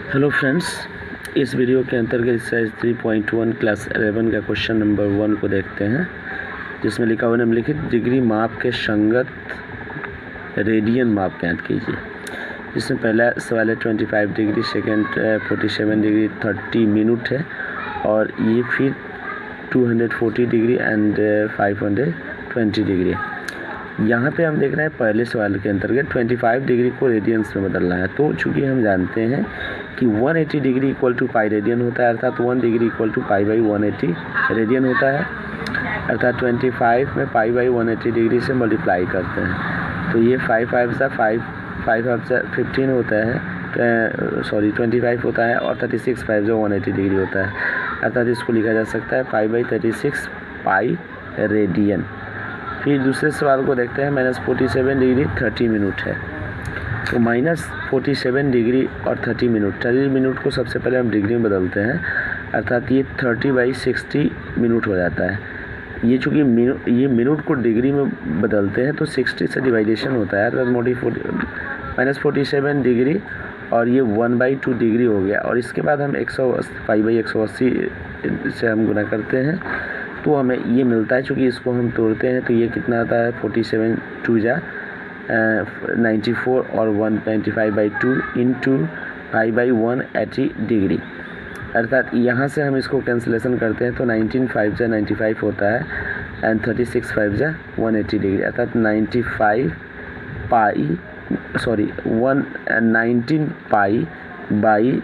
Hello friends, इस video के अंतर्गत एक्सरसाइज 3.1 क्लास 11 का क्वेश्चन नंबर 1 को देखते हैं, जिसमें लिखा हुआ निम्नलिखित डिग्री माप के संगत रेडियन माप ज्ञात कीजिए। जिसमें पहला सवाल है 25 डिग्री, सेकेंड 47 डिग्री 30 मिनट है, और ये फिर 240 डिग्री एंड 520 डिग्री। यहाँ पे हम देख रहे हैं पहले सवाल के अंतर्गत 25 डिग्री को रेडियंस में बदलना है। तो चूँकि हम जानते हैं कि 180 degree equal to pi radian होता है, अर्थात 1 degree equal to pi by 180 radian होता है, अर्थात 25 में पाई बाई 180 डिग्री से मल्टीप्लाई करते हैं। तो ये 5 5 सा 15 होता है, 25 होता है, और 36 5 जो 180 डिग्री होता है, अर्थात इसको लिखा जा सकता है पाई बाई 36 पाई रेडियन। फिर दूसरे सवाल को देखते हैं, -47 डिग्री 30 मिनट है। तो -47 डिग्री और 30 मिनट को सबसे पहले हम डिग्री में बदलते हैं, अर्थात ये 30/60 मिनट हो जाता है। ये चूँकि ये मिनट को डिग्री में बदलते हैं तो 60 से डिवाइडेशन होता है, अर्थात -47 डिग्री और ये 1/2 डिग्री हो गया, और इसके बाद हम 180 से हम गुना करते हैं तो हमें ये मिलता है। चूँकि इसको हम तोड़ते हैं तो ये कितना आता है, 47 2 जा 94 और 195/2 इंटू पाई बाई 180 डिग्री, अर्थात यहाँ से हम इसको कैंसिलेशन करते हैं तो 19 5 जा 95 होता है एंड 36 5 जा 180 डिग्री, अर्थात 19 पाई बाई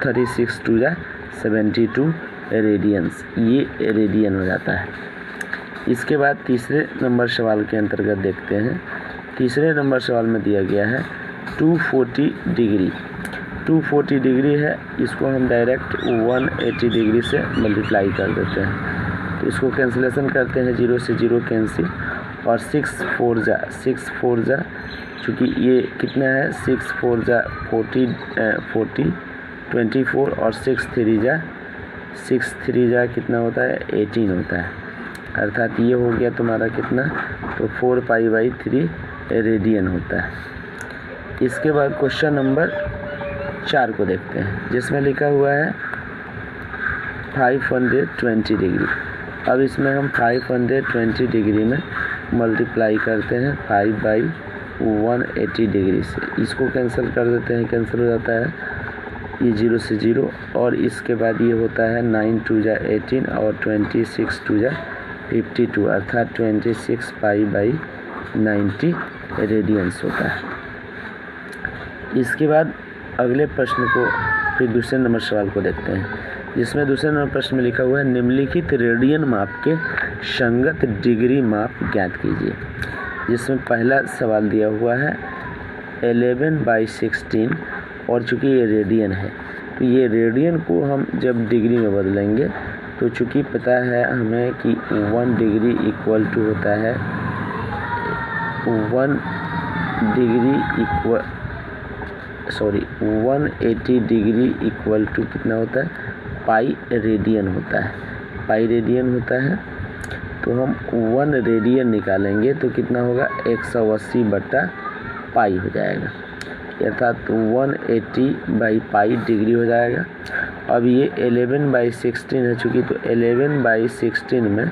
36 2 जा 72 रेडियंस, ये रेडियन हो जाता है। इसके बाद तीसरे नंबर सवाल के अंतर्गत देखते हैं। तीसरे नंबर सवाल में दिया गया है 240 डिग्री। 240 डिग्री है, इसको हम डायरेक्ट 180 डिग्री से मल्टीप्लाई कर देते हैं, तो इसको कैंसिलेशन करते हैं, 0 से 0 कैंसिल, और 6 4 जा चूँकि ये कितना है, 6 4 जा 40 24 और 6 3 जा कितना होता है, 18 होता है, अर्थात ये हो गया तुम्हारा कितना, तो 4 पाई बाई 3 रेडियन होता है। इसके बाद क्वेश्चन नंबर 4 को देखते हैं, जिसमें लिखा हुआ है 520 डिग्री। अब इसमें हम 520 डिग्री में मल्टीप्लाई करते हैं 5/180 डिग्री से, इसको कैंसिल कर देते हैं, कैंसिल हो जाता है ये 0 से 0, और इसके बाद ये होता है 9 2 जा 18 और 26 2 जा 52, अर्थात 26 पाई बाई 90 रेडियंस होता है। इसके बाद अगले प्रश्न को फिर दूसरे नंबर सवाल को देखते हैं, जिसमें दूसरे नंबर प्रश्न में लिखा हुआ है निम्नलिखित रेडियन माप के संगत डिग्री माप ज्ञात कीजिए। जिसमें पहला सवाल दिया हुआ है 11/16, और चूँकि ये रेडियन है तो ये रेडियन को हम जब डिग्री में बदलेंगे तो चूँकि पता है हमें कि 1 डिग्री इक्वल टू होता है 180 डिग्री इक्वल टू कितना होता है, पाई रेडियन होता है, पाई रेडियन होता है। तो हम 1 रेडियन निकालेंगे तो कितना होगा, 180/पाई हो जाएगा, अर्थात 180/पाई डिग्री हो जाएगा। अब ये 11/16 है, चूँकि तो 11/16 में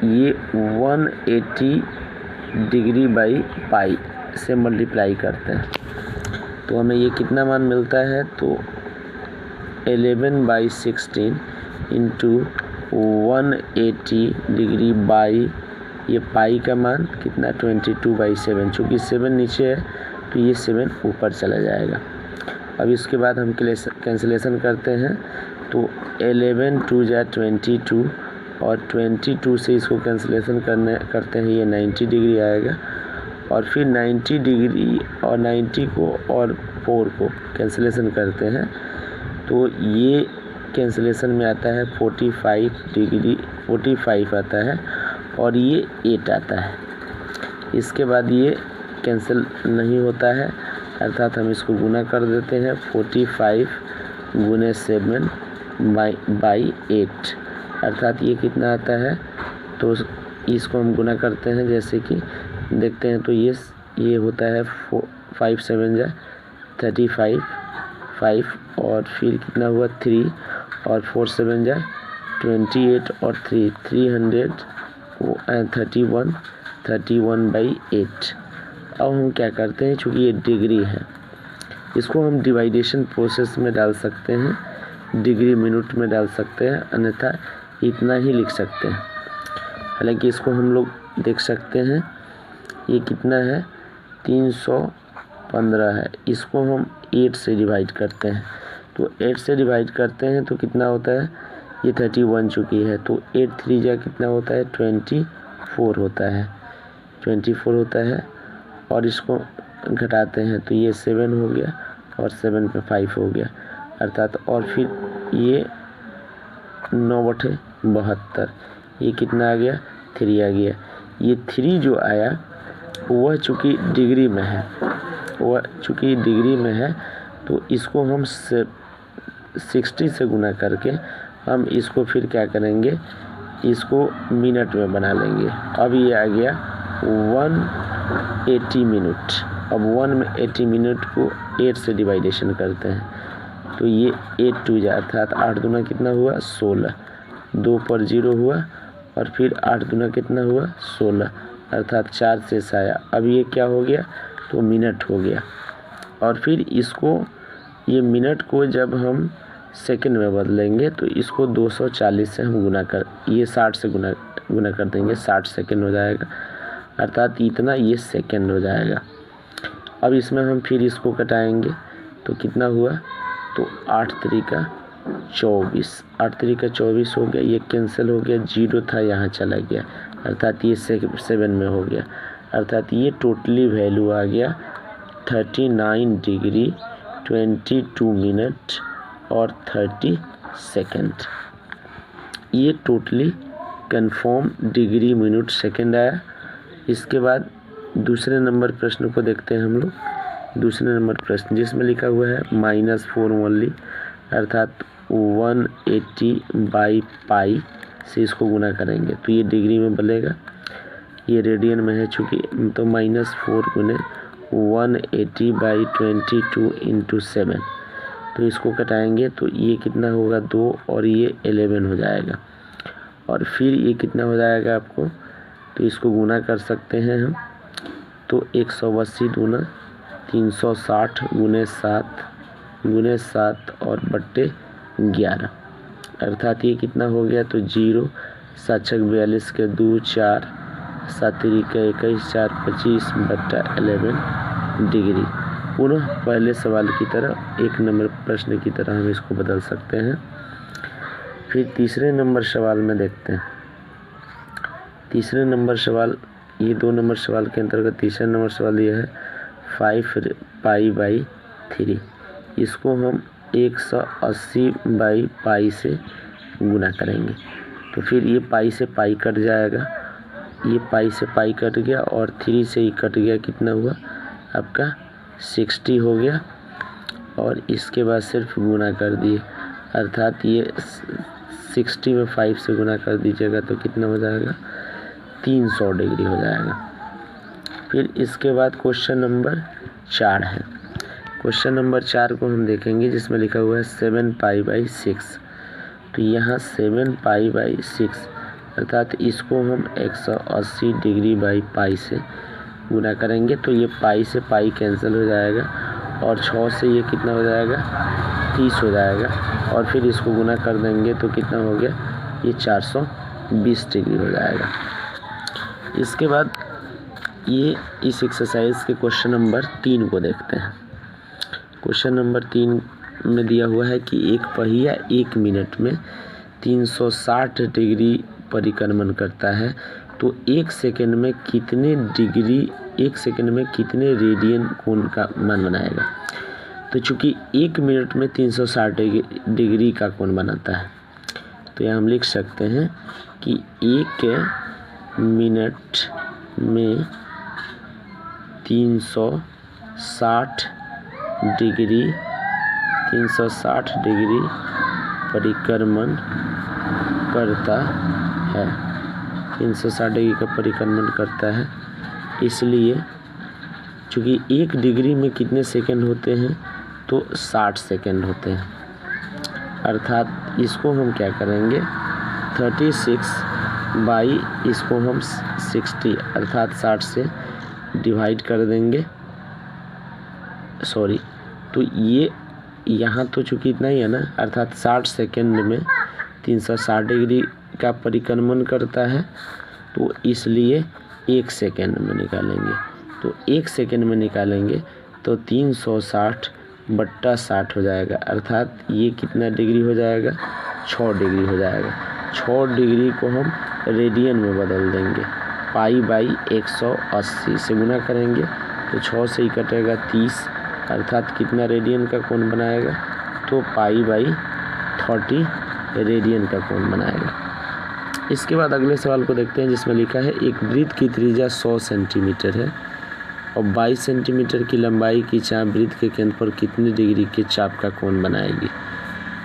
ये 180 डिग्री बाई पाई से मल्टीप्लाई करते हैं तो हमें ये कितना मान मिलता है, तो 11/16 इंटू 180 डिग्री बाई ये पाई का मान कितना, 22/7, चूँकि 7 नीचे है तो ये 7 ऊपर चला जाएगा। अब इसके बाद हम कैंसिलेशन करते हैं तो 11 2 जा 22 और 22 से इसको कैंसिलेशन करते हैं, ये 90 डिग्री आएगा, और फिर 90 डिग्री और 90 को और 4 को कैंसिलेशन करते हैं तो ये कैंसिलेशन में आता है 45 डिग्री, 45 आता है, और ये 8 आता है। इसके बाद ये कैंसिल नहीं होता है, अर्थात हम इसको गुना कर देते हैं, 45 गुने 7 बाई 8, अर्थात ये कितना आता है, तो इसको हम गुना करते हैं, जैसे कि देखते हैं तो ये होता है 5 7 जा 35 5 और फिर कितना हुआ 3 और 4 7 जा 28 और 31/8। अब हम क्या करते हैं, चूँकि ये डिग्री है इसको हम डिवाइडेशन प्रोसेस में डाल सकते हैं, डिग्री मिनट में डाल सकते हैं, अन्यथा इतना ही लिख सकते हैं। हालांकि इसको हम लोग देख सकते हैं ये कितना है 315 है, इसको हम 8 से डिवाइड करते हैं। तो 8 से डिवाइड करते हैं तो कितना होता है, ये 31 चुकी है तो 8 3 जा कितना होता है 24 होता है और इसको घटाते हैं तो ये 7 हो गया और 7 पे 5 हो गया अर्थात, और फिर ये 9/72, ये कितना आ गया 3 आ गया। ये 3 जो आया वह चूँकि डिग्री में है तो इसको हम 60 से गुना करके हम इसको फिर क्या करेंगे, इसको मिनट में बना लेंगे। अब ये आ गया 180 मिनट। अब 180 मिनट को 8 से डिवाइडेशन करते हैं तो ये 8 2 जा अर्थात 8 दूना कितना हुआ 16, 2 पर 0 हुआ और फिर 8 दूना कितना हुआ 16 अर्थात 4 से आया। अब ये क्या हो गया तो मिनट हो गया। और फिर इसको ये मिनट को जब हम सेकंड में बदलेंगे तो इसको 240 से हम गुना कर, ये 60 से गुना कर देंगे, 60 सेकंड हो जाएगा अर्थात इतना ये सेकंड हो जाएगा। अब इसमें हम फिर इसको कटाएंगे तो कितना हुआ तो 8 3 का 24 हो गया, ये कैंसिल हो गया, 0 था यहाँ चला गया अर्थात ये 7 में हो गया अर्थात ये टोटली वैल्यू आ गया 39 डिग्री 22 मिनट और 30 सेकंड। ये totally confirm degree minute second आया। इसके बाद दूसरे नंबर प्रश्न को देखते हैं हम लोग। दूसरे नंबर प्रश्न जिसमें लिखा हुआ है -4 ओनली अर्थात 180/π से इसको गुना करेंगे तो ये डिग्री में बनेगा, ये रेडियन में है चूँकि, तो -4 गुने 180/22 × 7 तो इसको कटाएंगे तो ये कितना होगा 2 और ये 11 हो जाएगा। और फिर ये कितना हो जाएगा आपको, तो इसको गुना कर सकते हैं हम तो 180 दूना 360 गुने 7 और बट्टे 11 अर्थात ये कितना हो गया तो 0 7 6 42 के 2 4 7 3 के 21 4 25/11 डिग्री। पुनः पहले सवाल की तरह 1 नंबर प्रश्न की तरह हम इसको बदल सकते हैं। फिर तीसरे नंबर सवाल में देखते हैं। तीसरे नंबर सवाल, ये 2 नंबर सवाल के अंतर्गत तीसरा नंबर सवाल यह है 5π/3। इसको हम 180/π से गुना करेंगे तो फिर ये पाई से पाई कट जाएगा, ये पाई से पाई कट गया और 3 से ही कट गया, कितना हुआ आपका 60 हो गया और इसके बाद सिर्फ गुना कर दिए अर्थात ये 60 में 5 से गुना कर दीजिएगा तो कितना हो जाएगा 300 डिग्री हो जाएगा। फिर इसके बाद क्वेश्चन नंबर 4 है। क्वेश्चन नंबर 4 को हम देखेंगे जिसमें लिखा हुआ है 7π/6। तो यहाँ 7π/6 अर्थात इसको हम 180 डिग्री बाई पाई से गुना करेंगे तो ये पाई से पाई कैंसिल हो जाएगा और 6 से ये कितना हो जाएगा 30 हो जाएगा और फिर इसको गुना कर देंगे तो कितना हो गया ये 420 डिग्री हो जाएगा। इसके बाद ये इस एक्सरसाइज के क्वेश्चन नंबर 3 को देखते हैं। क्वेश्चन नंबर 3 में दिया हुआ है कि एक पहिया 1 मिनट में 360 डिग्री परिक्रमण करता है तो 1 सेकंड में कितने रेडियन कोण का मान बनाएगा। तो चूँकि 1 मिनट में 360 डिग्री का कोण बनाता है तो यहाँ हम लिख सकते हैं कि 1 मिनट में 360 डिग्री परिक्रमण करता है, 360 डिग्री का परिक्रमण करता है। इसलिए चूँकि 1 डिग्री में कितने सेकंड होते हैं तो 60 सेकेंड होते हैं। अर्थात इसको हम क्या करेंगे 36 बाई इसको हम 60 अर्थात 60 से डिवाइड कर देंगे। सॉरी, तो ये यहाँ तो चूँकि इतना ही है ना, अर्थात 60 सेकेंड में 360 डिग्री का परिक्रमण करता है, तो इसलिए 1 सेकेंड में निकालेंगे। तो 1 सेकेंड में निकालेंगे तो 360/60 हो जाएगा, अर्थात ये कितना डिग्री हो जाएगा 6 डिग्री हो जाएगा। 6 डिग्री को हम रेडियन में बदल देंगे, π/180 से गुना करेंगे तो 6 से ही कटेगा 30, अर्थात कितना रेडियन का कोण बनाएगा, तो π/30 रेडियन का कोण बनाएगा। इसके बाद अगले सवाल को देखते हैं, जिसमें लिखा है एक वृत्त की त्रिज्या 100 सेंटीमीटर है और 22 सेंटीमीटर की लंबाई की चाप वृत्त के केंद्र पर कितनी डिग्री के चाप का कोण बनाएगी।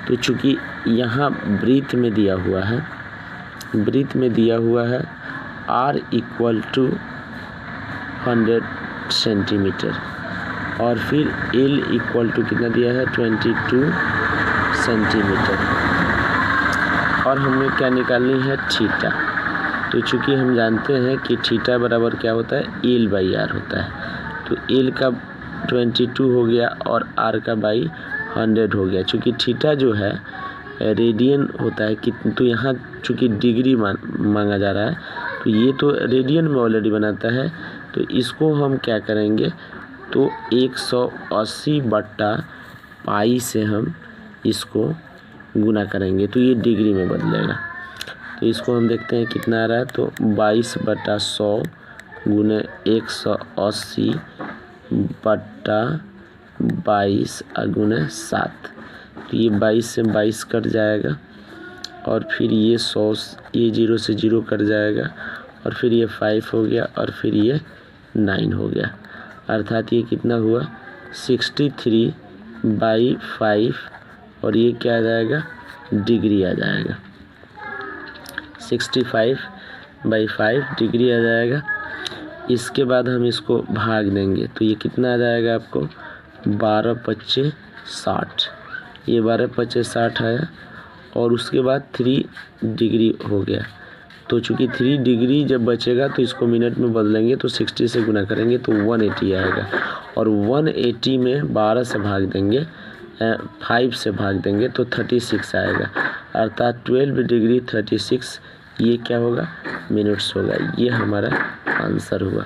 तो चूँकि यहाँ वृत्त में दिया हुआ है r = 100 सेंटीमीटर और फिर L = कितना दिया है 22 सेंटीमीटर और हमें क्या निकालनी है थीटा। तो चूँकि हम जानते हैं कि थीटा बराबर क्या होता है L/r होता है, तो L का 22 हो गया और R का 100 हो गया। चूँकि थीटा जो है रेडियन होता है कि, तो यहाँ चूँकि डिग्री मांगा जा रहा है तो ये तो रेडियन में ऑलरेडी बनाता है, तो इसको हम क्या करेंगे तो 180/π से हम इसको गुना करेंगे तो ये डिग्री में बदलेगा। तो इसको हम देखते हैं कितना आ रहा है, तो 22/100 गुने 180/22 गुने 7, तो ये 22 से 22 कट जाएगा और फिर ये 100 ये 0 से 0 कट जाएगा और फिर ये 5 हो गया और फिर ये 9 हो गया, अर्थात ये कितना हुआ 63/5 और ये क्या आ जाएगा डिग्री आ जाएगा, 65/5 डिग्री आ जाएगा। इसके बाद हम इसको भाग देंगे तो ये कितना आ जाएगा आपको 12×5 = 60, ये 12×5 = 60 आया और उसके बाद 3 डिग्री हो गया। तो चूँकि 3 डिग्री जब बचेगा तो इसको मिनट में बदलेंगे तो 60 से गुना करेंगे तो 180 आएगा और 180 में 12 से भाग देंगे 5 से भाग देंगे तो 36 आएगा, अर्थात 12 डिग्री 36 ये क्या होगा मिनट्स होगा। ये हमारा आंसर हुआ।